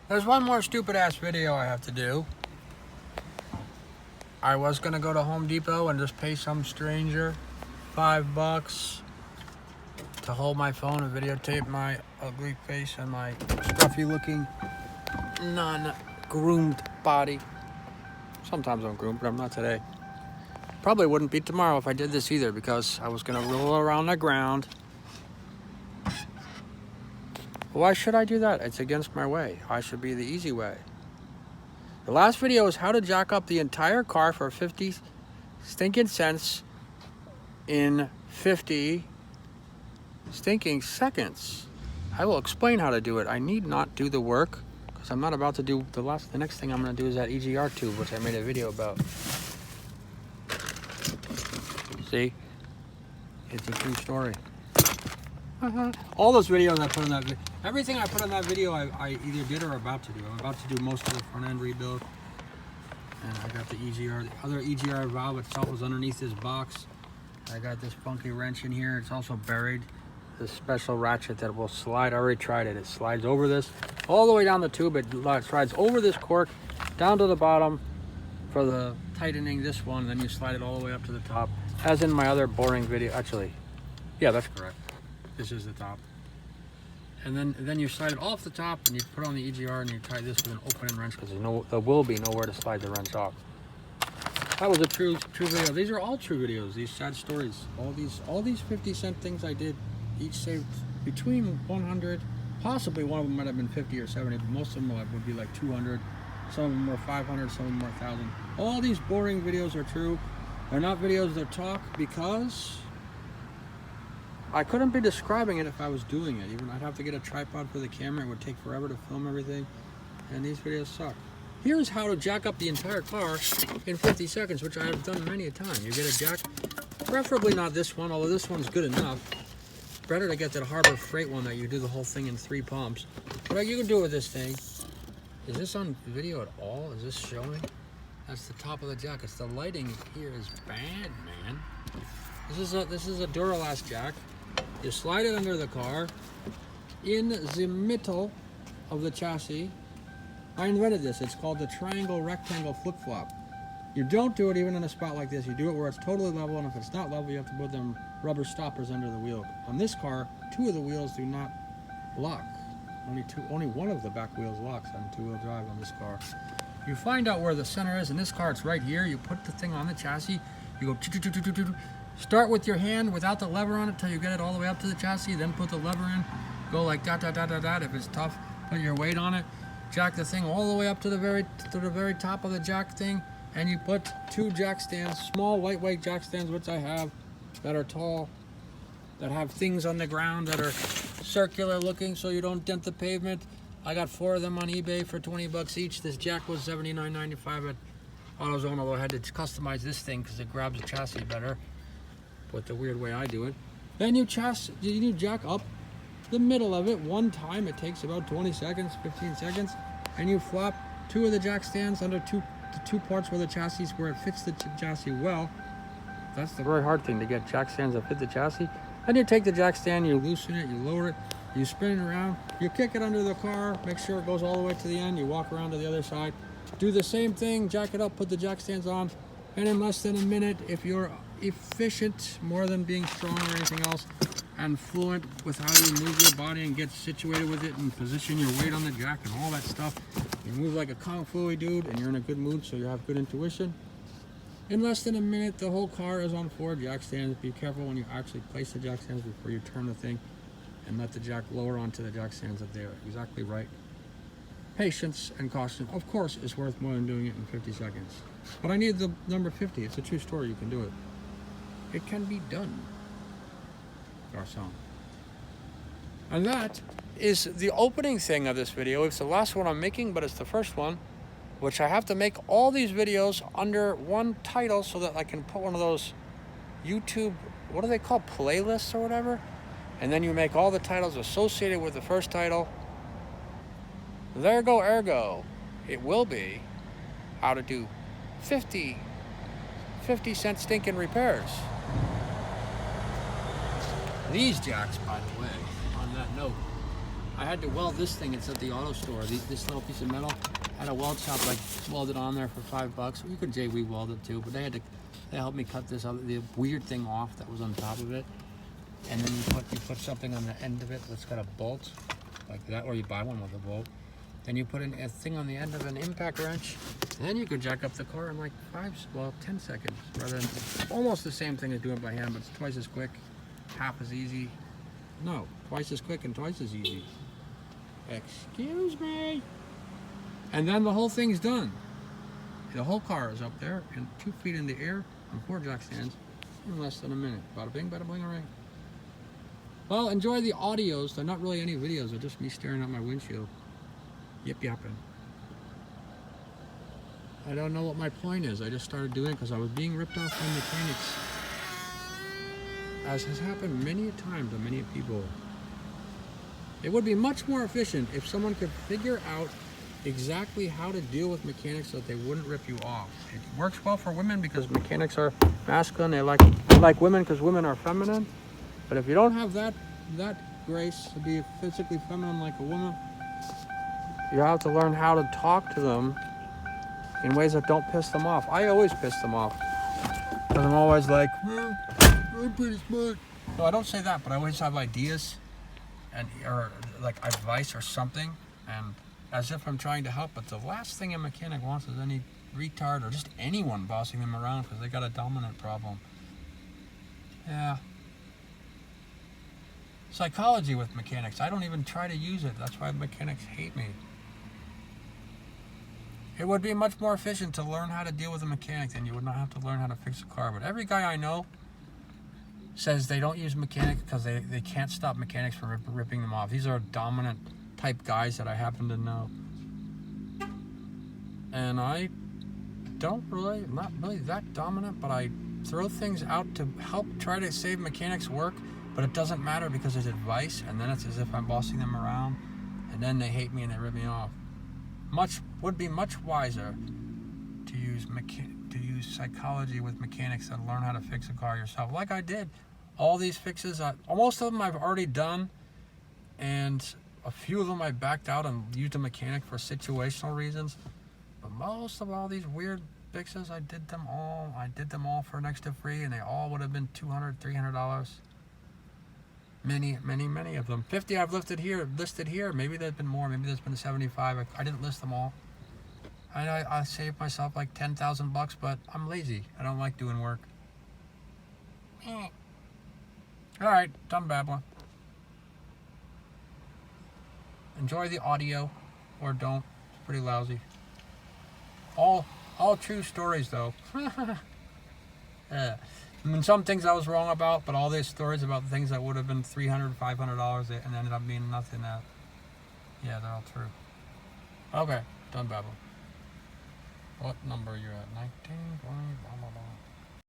There's one more stupid ass video I have to do. I was gonna go to Home Depot and just pay some stranger $5 to hold my phone and videotape my ugly face and my scruffy looking non-groomed body. Sometimes I'm groomed, but I'm not today. Probably wouldn't be tomorrow if I did this either, because I was gonna roll around the ground. Why should I do that? It's against my way. I should be the easy way. The last video is how to jack up the entire car for 50 stinking cents in 50 stinking seconds. I will explain how to do it. I need not do the work because I'm not about to do the next thing I'm going to do is that EGR tube, which I made a video about. See? It's a true story. All those videos I put in that video, everything I put in that video, I either did or about to do. I'm about to do most of the front end rebuild. And I got the EGR, the other EGR valve itself was underneath this box. I got this funky wrench in here. It's also buried. This special ratchet that will slide. I already tried it. It slides over this, all the way down the tube. It slides over this cork, down to the bottom for the tightening this one. Then you slide it all the way up to the top. As in my other boring video. Actually, yeah, that's correct. This is the top. And then you slide it off the top and you put on the EGR and you tie this with an open wrench because there will be nowhere to slide the wrench off. That was a true video. These are all true videos, these sad stories. All these 50-cent things I did, each saved between 100, possibly one of them might have been 50 or 70, but most of them would be like 200. Some of them were 500, some of them were 1,000. All these boring videos are true. They're not videos that talk because I couldn't be describing it if I was doing it. Even I'd have to get a tripod for the camera. It would take forever to film everything. And these videos suck. Here's how to jack up the entire car in 50 seconds, which I have done many a time. You get a jack, preferably not this one, although this one's good enough. Better to get that Harbor Freight one that you do the whole thing in 3 pumps. But you can do it with this thing. Is this on video at all? Is this showing? That's the top of the jack. It's the lighting here is bad, man. This is a Duralast jack. You slide it under the car, in the middle of the chassis. I invented this. It's called the triangle rectangle flip-flop. You don't do it even in a spot like this. You do it where it's totally level, and if it's not level, you have to put them rubber stoppers under the wheel. On this car, 2 of the wheels do not lock. Only one of the back wheels locks on 2-wheel drive on this car. You find out where the center is. In this car, it's right here. You put the thing on the chassis. You go start with your hand without the lever on it till you get it all the way up to the chassis. Then put the lever in. Go like that. If it's tough, put your weight on it. Jack the thing all the way up to the very top of the jack thing, and you put 2 jack stands, small lightweight jack stands, which I have, that are tall, that have things on the ground that are circular looking so you don't dent the pavement. I got 4 of them on eBay for 20 bucks each. This jack was $79.95 at AutoZone, although I had to customize this thing because it grabs the chassis better, with the weird way I do it. Then you jack up the middle of it one time. It takes about 20 seconds, 15 seconds, and you flop 2 of the jack stands under the two parts where the chassis, where it fits the chassis well. That's the very hard thing, to get jack stands that fit the chassis. Then you take the jack stand, you loosen it, you lower it, you spin it around, you kick it under the car, make sure it goes all the way to the end, you walk around to the other side, do the same thing, jack it up, put the jack stands on, and in less than a minute, if you're efficient, more than being strong or anything else, and fluent with how you move your body and get situated with it and position your weight on the jack and all that stuff, you move like a kung fu dude and you're in a good mood, so you have good intuition. In less than a minute, the whole car is on 4 jack stands. Be careful when you actually place the jack stands before you turn the thing and let the jack lower onto the jack stands that they're exactly right. Patience and caution, of course, is worth more than doing it in 50 seconds. But I need the number 50. It's a true story. You can do it. It can be done. Garçon. And that is the opening thing of this video. It's the last one I'm making, but it's the first one, which I have to make all these videos under one title so that I can put one of those YouTube, what do they call, playlists or whatever? And then you make all the titles associated with the first title. There go ergo. It will be how to do 50-cent stinking repairs. These jacks, by the way, on that note, I had to weld this thing. It's at the auto store. This little piece of metal. I had a weld shop like welded on there for $5. You could JW weld it too, but they helped me cut the weird thing off that was on top of it. And then you put something on the end of it that's got a bolt like that, or you buy one with a bolt. Then you put in a thing on the end of an impact wrench, and then you could jack up the car in like 10 seconds, rather than almost the same thing as doing it by hand, but it's twice as quick, half as easy. No, twice as quick and twice as easy. Excuse me. And then the whole thing's done. The whole car is up there and 2 feet in the air on 4 jack stands in less than a minute. Bada bing, bada bling, ring. Well, enjoy the audios. They're not really any videos. They're just me staring at my windshield. Yip yapping. I don't know what my point is. I just started doing it because I was being ripped off by mechanics. As has happened many times to many people. It would be much more efficient if someone could figure out exactly how to deal with mechanics so that they wouldn't rip you off. It works well for women because mechanics are masculine. They like women because women are feminine. But if you don't have that grace to be physically feminine like a woman, you have to learn how to talk to them in ways that don't piss them off. I always piss them off because I'm always like, well, I'm pretty smart. No, I don't say that, but I always have ideas or like advice or something, and as if I'm trying to help. But the last thing a mechanic wants is any retard or just anyone bossing them around because they got a dominant problem. Yeah. Psychology with mechanics. I don't even try to use it. That's why mechanics hate me. It would be much more efficient to learn how to deal with a mechanic than you would not have to learn how to fix a car. But every guy I know says they don't use mechanics because they can't stop mechanics from ripping them off. These are dominant type guys that I happen to know. And I I'm not really that dominant, but I throw things out to help try to save mechanics work, but it doesn't matter because it's advice, and then it's as if I'm bossing them around, and then they hate me and they rip me off. Would be much wiser to use psychology with mechanics and learn how to fix a car yourself, like I did. All these fixes, most of them I've already done, and a few of them I backed out and used a mechanic for situational reasons. But most of all these weird fixes, I did them all for next to free, and they all would have been $200, $300. Many of them. 50 I've listed here. Maybe there's been more. Maybe there's been 75. I didn't list them all. I saved myself like $10,000, but I'm lazy. I don't like doing work. All right, done babbling. Enjoy the audio, or don't. It's pretty lousy. All true stories though. I mean, some things I was wrong about, but all these stories about things that would have been $300, $500 and ended up being nothing. Yeah, they're all true. Okay, done babbling. What number are you at? 19, 20, blah, blah, blah.